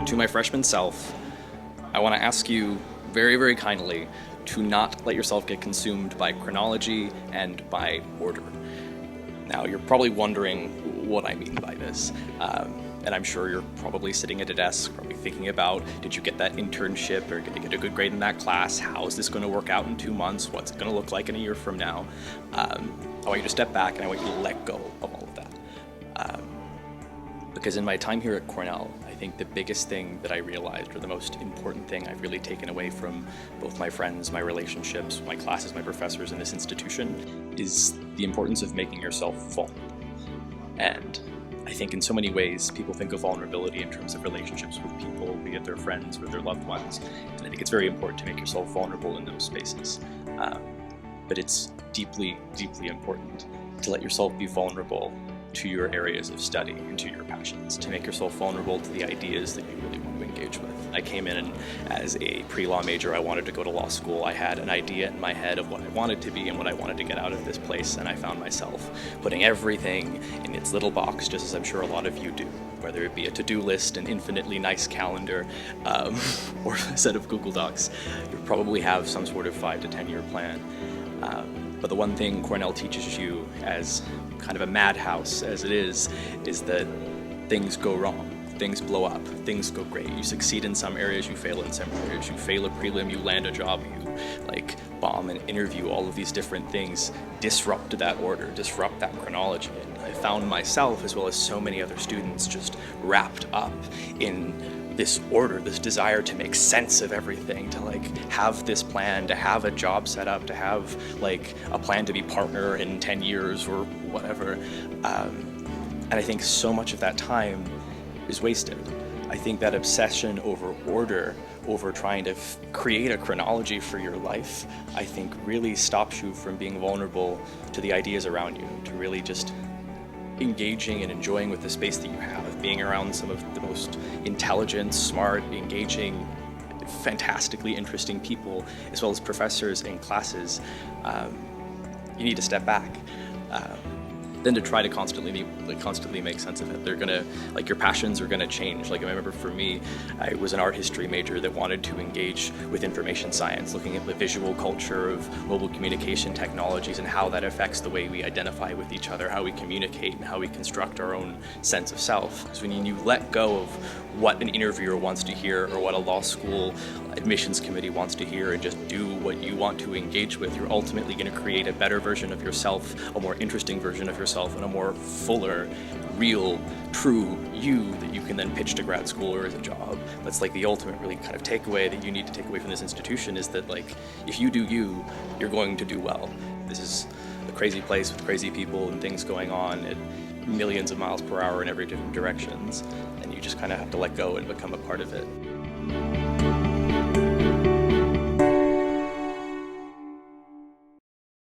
To my freshman self, I want to ask you very, very kindly to not let yourself get consumed by chronology and by order. Now, you're probably wondering what I mean by this, and I'm sure you're probably sitting at a desk, probably thinking about, did you get that internship, or did you get a good grade in that class? How is this going to work out in 2 months? What's it going to look like in a year from now? I want you to step back and I want you to let go of all of that. Because in my time here at Cornell, I think the biggest thing that I realized, or the most important thing I've really taken away from both my friends, my relationships, my classes, my professors in this institution, is the importance of making yourself vulnerable. And I think in so many ways, people think of vulnerability in terms of relationships with people, be it their friends or their loved ones. And I think it's very important to make yourself vulnerable in those spaces. But it's deeply, deeply important to let yourself be vulnerable to your areas of study and to your passions, to make yourself vulnerable to the ideas that you really want to engage with. I came in as a pre-law major. I wanted to go to law school. I had an idea in my head of what I wanted to be and what I wanted to get out of this place, and I found myself putting everything in its little box, just as I'm sure a lot of you do, whether it be a to-do list, an infinitely nice calendar, or a set of Google Docs. You probably have some sort of 5 to 10 year plan. But the one thing Cornell teaches you, as kind of a madhouse as it is that things go wrong, things blow up, things go great. You succeed in some areas, you fail in some areas. You fail a prelim, you land a job, you bomb an interview. All of these different things disrupt that order, disrupt that chronology. And I found myself, as well as so many other students, just wrapped up in this order, this desire to make sense of everything, to have this plan, to have a job set up, to have a plan to be partner in 10 years or whatever. And I think so much of that time is wasted. I think that obsession over order, over trying to create a chronology for your life, I think really stops you from being vulnerable to the ideas around you, to really just engaging and enjoying with the space that you have, being around some of the most intelligent, smart, engaging, fantastically interesting people, as well as professors and classes. You need to step back. Then to try to constantly make sense of it. They're gonna, your passions are gonna change. I remember for me, I was an art history major that wanted to engage with information science, looking at the visual culture of mobile communication technologies and how that affects the way we identify with each other, how we communicate, and how we construct our own sense of self. Because when you let go of what an interviewer wants to hear or what a law school admissions committee wants to hear and just do what you want to engage with, you're ultimately going to create a better version of yourself, a more interesting version of yourself, and a more fuller, real, true you that you can then pitch to grad school or as a job. That's the ultimate really kind of takeaway that you need to take away from this institution, is that if you do you, you're going to do well. This is a crazy place with crazy people and things going on at millions of miles per hour in every different directions, and you just kind of have to let go and become a part of it.